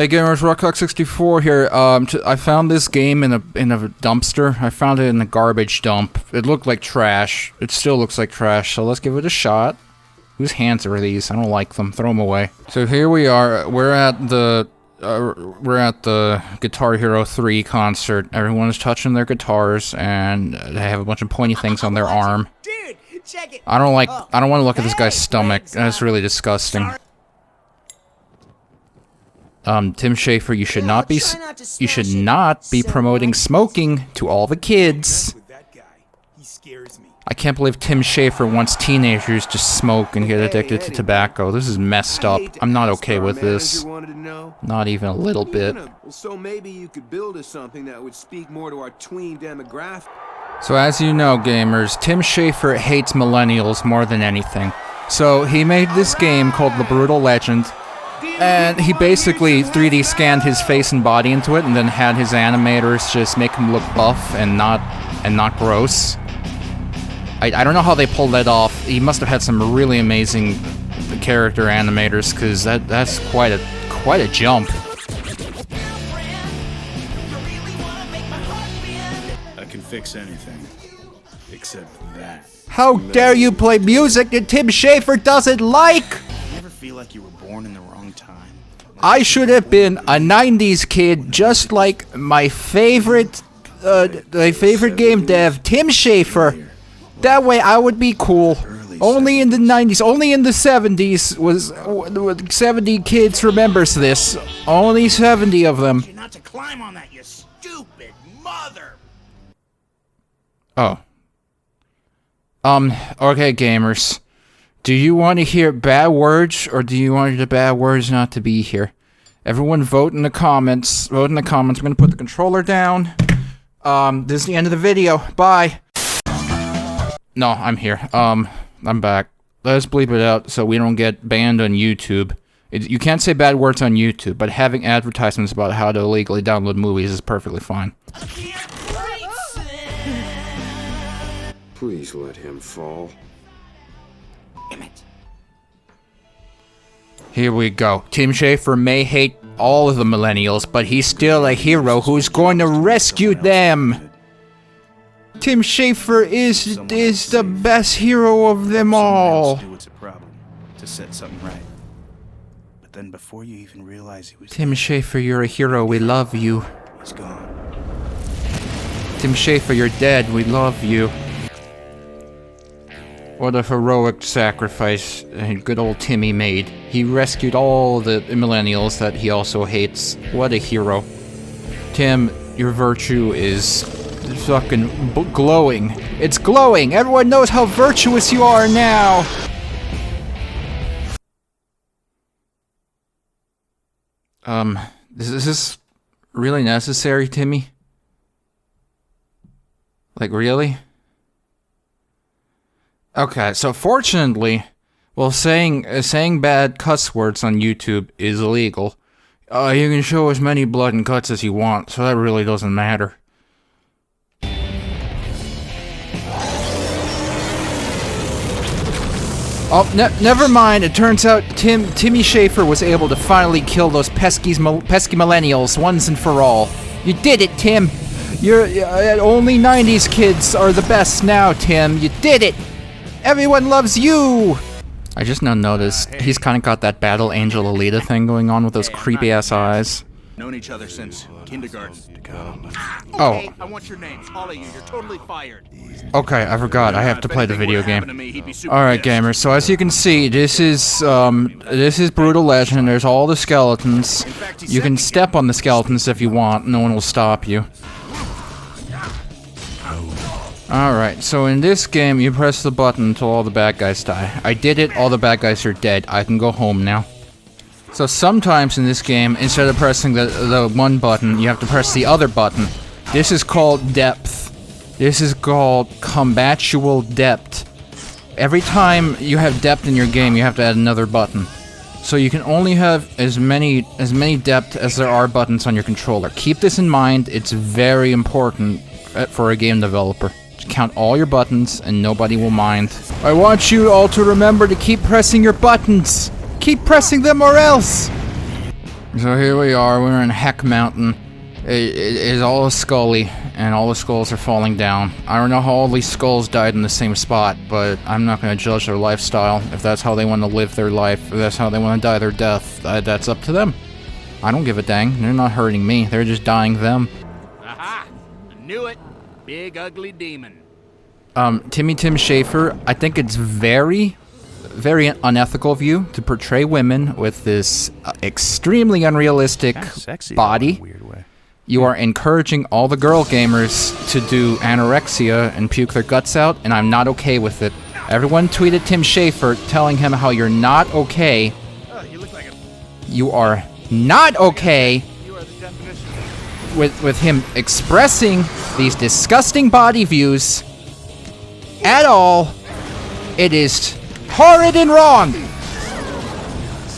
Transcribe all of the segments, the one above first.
Hey gamers, Rockcock64 here. I found this game in a dumpster. I found it in a garbage dump. It looked like trash. It still looks like trash, so let's give it a shot. Whose hands are these? I don't like them. Throw them away. So here we are. We're at the Guitar Hero 3 concert. Everyone is touching their guitars, and they have a bunch of pointy things on their arm. Dude, check it. I don't want to look at this guy's stomach. That's really disgusting. Tim Schafer, you should not be promoting smoking to all the kids. I can't believe Tim Schafer wants teenagers to smoke and get addicted to tobacco. This is messed up. I'm not okay with this. Not even a little bit. So maybe you could build us something that would speak more to our tween demographic. So as you know, gamers, Tim Schafer hates millennials more than anything. So he made this game called The Brutal Legend. And he basically 3D scanned his face and body into it, and then had his animators just make him look buff and not gross. I don't know how they pulled that off. He must have had some really amazing character animators, because that's quite a jump. I can fix anything except that. How dare you play music that Tim Schafer doesn't like? You ever feel like you were born in the wrong time? I should have been a 90s kid, just like my favorite game dev, Tim Schafer. That way I would be cool. Only in the 90s, only in the 70s was 70 kids remembers this. Only 70 of them. Not to climb on that, you stupid mother. Oh. Okay, gamers. Do you want to hear bad words, or do you want the bad words not to be here? Everyone vote in the comments. Vote in the comments. I'm gonna put the controller down. This is the end of the video. Bye. No, I'm here. I'm back. Let's bleep it out so we don't get banned on YouTube. You can't say bad words on YouTube, but having advertisements about how to illegally download movies is perfectly fine. Please let him fall. Here we go. Tim Schafer may hate all of the millennials, but he's still a hero who's going to rescue them. Tim Schafer is the best hero of them all. It's a problem to set something right. But then before you even realize he was Tim Schafer, you're a hero. We love you. he's gone. Tim Schafer, you're dead. We love you. What a heroic sacrifice good old Timmy made. He rescued all the millennials that he also hates. What a hero. Tim, your virtue is fucking glowing. It's glowing! Everyone knows how virtuous you are now! Is this really necessary, Timmy? Like, really? Okay, so fortunately, well, saying bad cuss words on YouTube is illegal. You can show as many blood and guts as you want, so that really doesn't matter. Oh, never mind. It turns out Timmy Schafer was able to finally kill those pesky millennials once and for all. You did it, Tim. You're only 90s kids are the best now, Tim. You did it. Everyone loves you! I just now noticed he's kind of got that Battle Angel Alita thing going on with those creepy-ass eyes. Known each other since kindergarten. Oh. I want your names, all of you. You're totally fired. Okay, I forgot. I have to play the video game. Alright, gamers, so as you can see, this is Brutal Legend. There's all the skeletons. You can step on the skeletons if you want. No one will stop you. Alright, so in this game, you press the button until all the bad guys die. I did it, all the bad guys are dead. I can go home now. So sometimes in this game, instead of pressing the one button, you have to press the other button. This is called depth. This is called combatual depth. Every time you have depth in your game, you have to add another button. So you can only have as many depth as there are buttons on your controller. Keep this in mind, it's very important for a game developer. Count all your buttons and nobody will mind. I want you all to remember to keep pressing your buttons! Keep pressing them or else! So here we are, we're in Heck Mountain. It is all scully, and all the skulls are falling down. I don't know how all these skulls died in the same spot, but I'm not going to judge their lifestyle. If that's how they want to live their life, if that's how they want to die their death, that's up to them. I don't give a dang. They're not hurting me, they're just dying them. Aha! I knew it. Big ugly demon. Timmy Tim Schafer, I think it's very unethical of you to portray women with this extremely unrealistic Kinda sexy body. in a weird way. You are encouraging all the girl gamers to do anorexia and puke their guts out, and I'm not okay with it. Everyone tweeted Tim Schafer telling him how you're not okay. You look like a... You are not okay You are the definition. with him expressing these disgusting body views at all. It is horrid and wrong.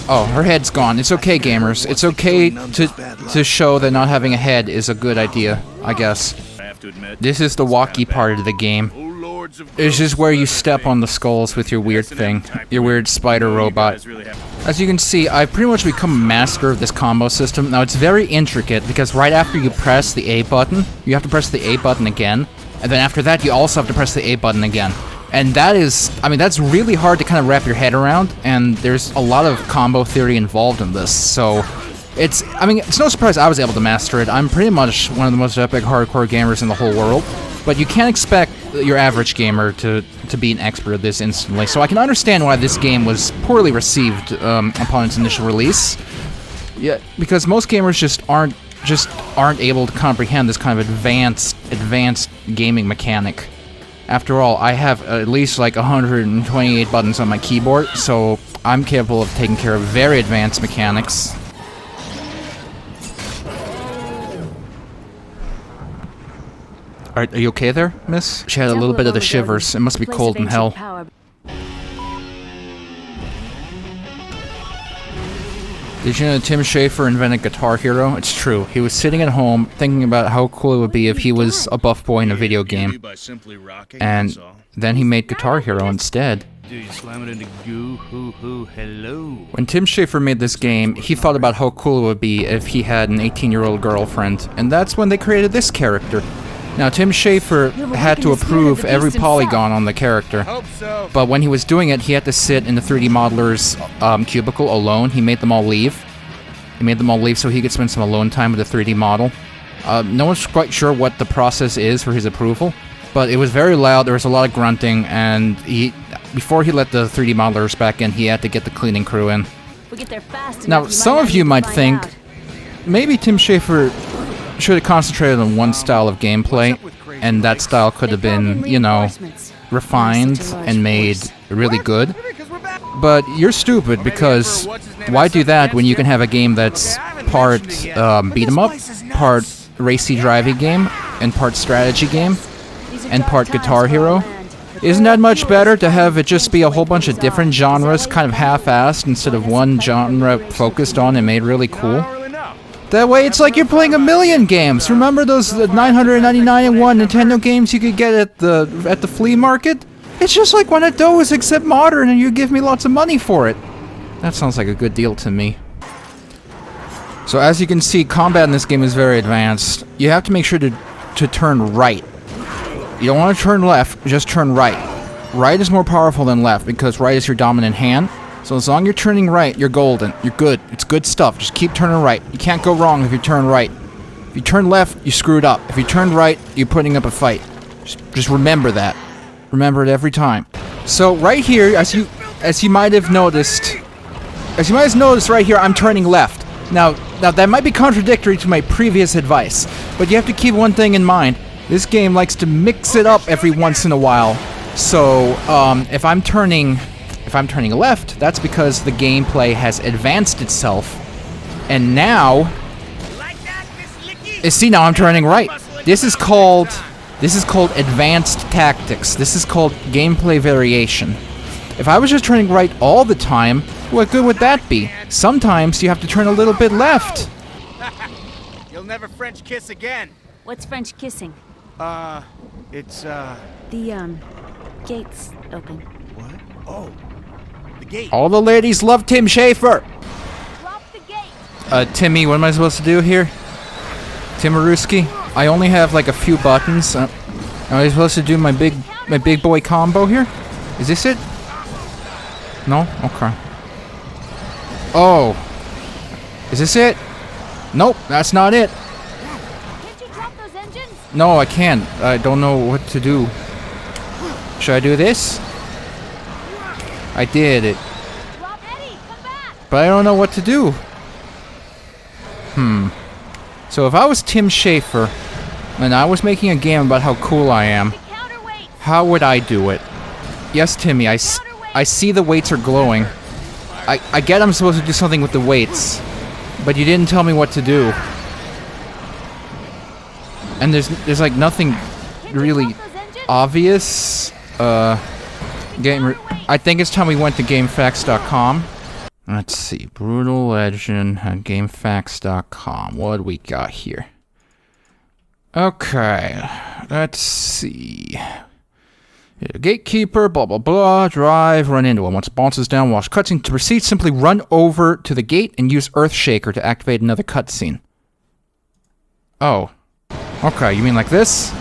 Oh, her head's gone. It's okay, gamers. It's okay to show that not having a head is a good idea, I guess. I have to admit, This is the walkie part of the game. Oh, lords of... It's just where you step on the skulls with your weird thing, your weird spider robot. As you can see, I've pretty much become a master of this combo system. Now, it's very intricate, because right after you press the A button, you have to press the A button again, and then after that, you also have to press the A button again. And that is, I mean, that's really hard to kind of wrap your head around, and there's a lot of combo theory involved in this, so it's no surprise I was able to master it. I'm pretty much one of the most epic hardcore gamers in the whole world, but you can't expect your average gamer to be an expert at this instantly, so I can understand why this game was poorly received upon its initial release. Yeah, because most gamers just aren't able to comprehend this kind of advanced gaming mechanic. After all, I have at least like 128 buttons on my keyboard, so I'm capable of taking care of very advanced mechanics. Are you okay there, miss? She had a little bit of the shivers. It must be cold in hell. Did you know Tim Schafer invented Guitar Hero? It's true. He was sitting at home thinking about how cool it would be if he was a buff boy in a video game. And then he made Guitar Hero instead. Do you slam it into goo hoo hoo hello? When Tim Schafer made this game, he thought about how cool it would be if he had an 18-year-old girlfriend, and that's when they created this character. Now, Tim Schafer had to approve every polygon on the character, Hope so. but when he was doing it, he had to sit in the 3D modeler's cubicle alone. He made them all leave. He made them all leave so he could spend some alone time with the 3D model. No one's quite sure what the process is for his approval, but it was very loud, there was a lot of grunting, and before he let the 3D modelers back in, he had to get the cleaning crew in. We get there fast Now, enough, some of you might think maybe Tim Schafer should have concentrated on one style of gameplay, and that style could have been, you know, refined and made really good. But you're stupid, because why do that when you can have a game that's part beat 'em up, part racy driving game, and part strategy game, and part Guitar Hero? Isn't that much better to have it just be a whole bunch of different genres, kind of half-assed, instead of one genre focused on and made really cool? That way, it's like you're playing a million games. Remember those 999 Nintendo games you could get at the flea market? It's just like one of those, except modern, and you give me lots of money for it. That sounds like a good deal to me. So as you can see, combat in this game is very advanced. You have to make sure to turn right. You don't want to turn left, just turn right. Right is more powerful than left, because right is your dominant hand. So as long as you're turning right, you're golden. You're good. It's good stuff. Just keep turning right. You can't go wrong if you turn right. If you turn left, you screwed up. If you turn right, you're putting up a fight. Just remember that. Remember it every time. So right here, as you might have noticed right here, I'm turning left. Now that might be contradictory to my previous advice, but you have to keep one thing in mind. This game likes to mix it up every once in a while. So if I'm turning left, that's because the gameplay has advanced itself, and now, see, now I'm turning right. This is called advanced tactics. This is called gameplay variation. If I was just turning right all the time, what good would that be? Sometimes you have to turn a little bit left. You'll never French kiss again. What's French kissing? It's, The, gate's open. What? Oh. The gate. All the ladies love Tim Schafer. Drop the gate! Timmy, what am I supposed to do here? Timaruski? I only have like a few buttons. Am I supposed to do my big boy combo here? Is this it? No? Okay. Oh. Is this it? Nope, that's not it. Can't you drop those engines? No, I can't. I don't know what to do. Should I do this? I did it. Drop Eddie, come back! But I don't know what to do. So if I was Tim Schafer, and I was making a game about how cool I am, The counterweight! how would I do it? Yes, Timmy, I see the weights are glowing. I get I'm supposed to do something with the weights, but you didn't tell me what to do. And there's like nothing really obvious. I think it's time we went to GameFAQs.com. Let's see, Brutal Legend at GameFAQs.com. What do we got here? Okay, let's see. Gatekeeper, blah blah blah, drive, run into him. Once it bounces down, watch cutscene. To proceed, simply run over to the gate and use Earthshaker to activate another cutscene. Oh. Okay, you mean like this?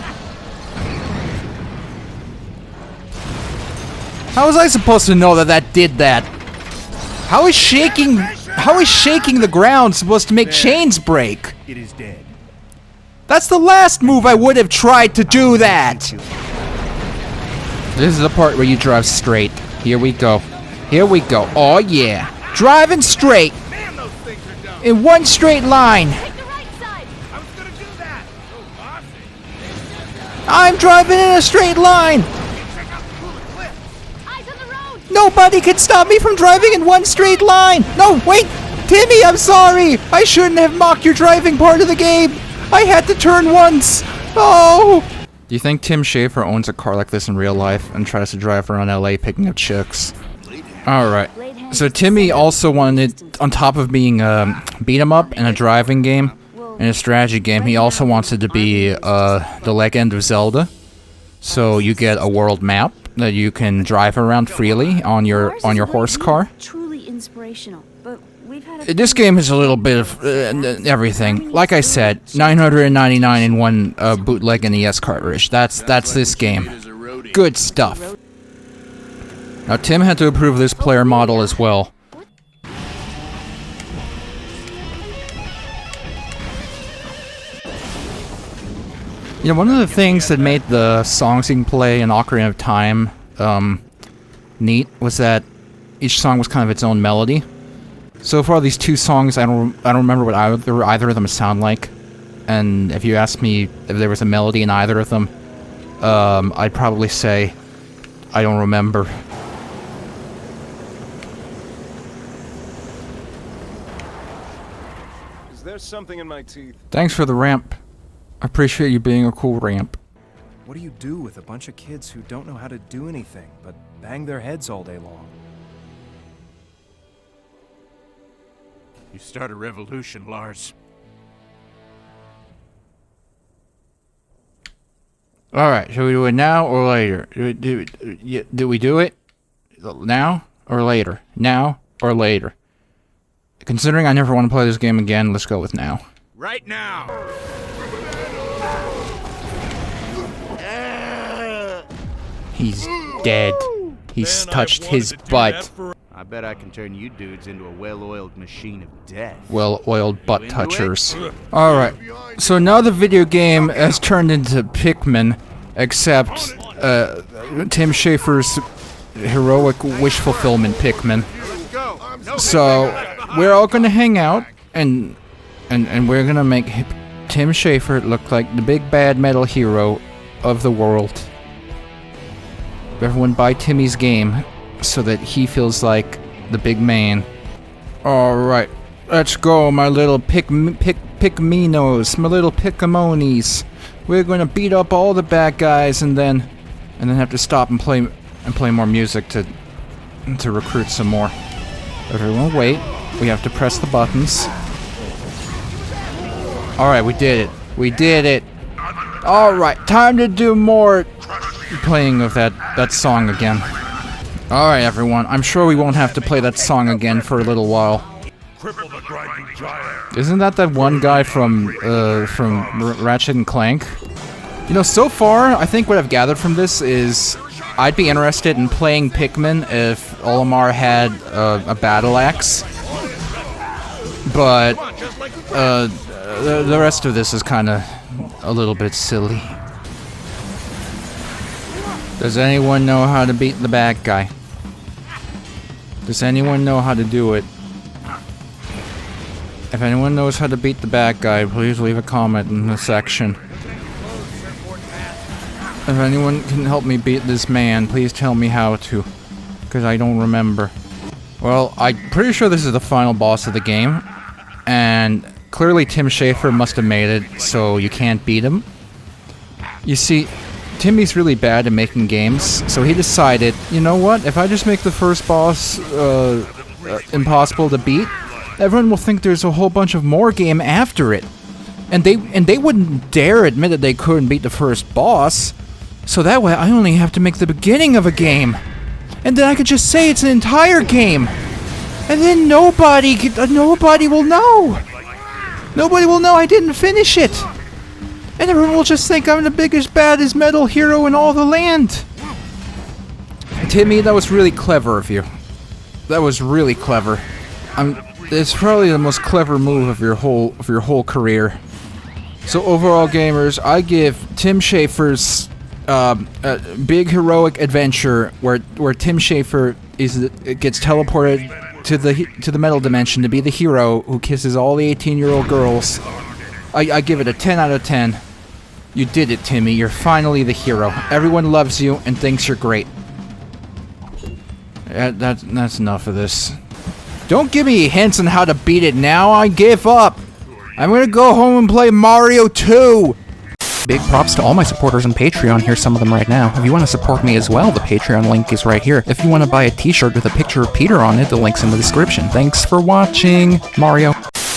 How was I supposed to know that that did that? How is shaking the ground supposed to make chains break? It is dead. That's the last move I would have tried to do that. This is the part where you drive straight. Here we go. Here we go. Oh yeah. Driving straight. Man, those things are dumb. In one straight line. Take the right side! I was gonna do that. Oh, bossy. I'm driving in a straight line. Check out the cool cliff. Eyes on the road! Nobody can stop me from driving in one straight line. No, wait. Timmy, I'm sorry. I shouldn't have mocked your driving part of the game. I had to turn once. Oh. Do you think Tim Schafer owns a car like this in real life and tries to drive around LA picking up chicks? Alright. So Timmy also wanted, on top of being a beat 'em up and a driving game and a strategy game, he also wants it to be the Legend of Zelda. So you get a world map that you can drive around freely on your horse car. Truly inspirational, but we've had This game is a little bit of everything. Like I said, 999 in one bootleg NES cartridge. That's this game. Good stuff. Now Tim had to approve this player model as well. You know, one of the things that made the songs you can play in Ocarina of Time neat was that each song was kind of its own melody. So far, these two songs, I don't remember what either of them sound like. And if you asked me if there was a melody in either of them, I'd probably say I don't remember. Is there something in my teeth? Thanks for the ramp. I appreciate you being a cool ramp. What do you do with a bunch of kids who don't know how to do anything but bang their heads all day long? You start a revolution, Lars. Alright, shall we do it now or later? Do we do it now or later? Now or later? Considering I never want to play this game again, let's go with now. Right now. He's dead. He's touched his butt. I bet I can turn you dudes into a well-oiled machine of death. Well-oiled butt touchers. Alright, so now the video game has turned into Pikmin, except Tim Schafer's heroic wish fulfillment Pikmin. So we're all gonna hang out and we're gonna make Tim Schafer look like the big bad metal hero of the world. Everyone buy Timmy's game so that he feels like the big man. Alright, let's go, my little Pikminos, my little Pikmonies. We're gonna beat up all the bad guys and then have to stop and play more music to recruit some more. Everyone wait. We have to press the buttons. Alright, we did it. We did it. Alright, time to do more playing of that song again. Alright everyone, I'm sure we won't have to play that song again for a little while. cripple the grinding giant. Isn't that one guy from Ratchet and Clank? You know, so far, I think what I've gathered from this is I'd be interested in playing Pikmin if Olimar had a battle axe. But the rest of this is kind of a little bit silly. Does anyone know how to beat the bad guy? Does anyone know how to do it? If anyone knows how to beat the bad guy, please leave a comment in the section. If anyone can help me beat this man, please tell me how to. Because I don't remember. Well, I'm pretty sure this is the final boss of the game. And clearly Tim Schafer must have made it so you can't beat him. You see, Timmy's really bad at making games, so he decided, you know what, if I just make the first boss impossible to beat, everyone will think there's a whole bunch of more game after it. And they wouldn't dare admit that they couldn't beat the first boss. So that way I only have to make the beginning of a game. And then I could just say it's an entire game. And then nobody will know. Nobody will know I didn't finish it. And everyone will just think I'm the biggest, baddest metal hero in all the land. Timmy, that was really clever of you. That was really clever. It's probably the most clever move of your whole career. So overall, gamers, I give Tim Schafer's big heroic adventure where Tim Schafer gets teleported to the metal dimension to be the hero who kisses all the 18-year-old girls. I give it a 10 out of 10. You did it, Timmy. You're finally the hero. Everyone loves you and thinks you're great. That's enough of this. Don't give me hints on how to beat it now. I give up. I'm gonna go home and play Mario 2. Big props to all my supporters on Patreon. Here's some of them right now. If you want to support me as well, the Patreon link is right here. If you want to buy a t-shirt with a picture of Peter on it, the link's in the description. Thanks for watching. Mario.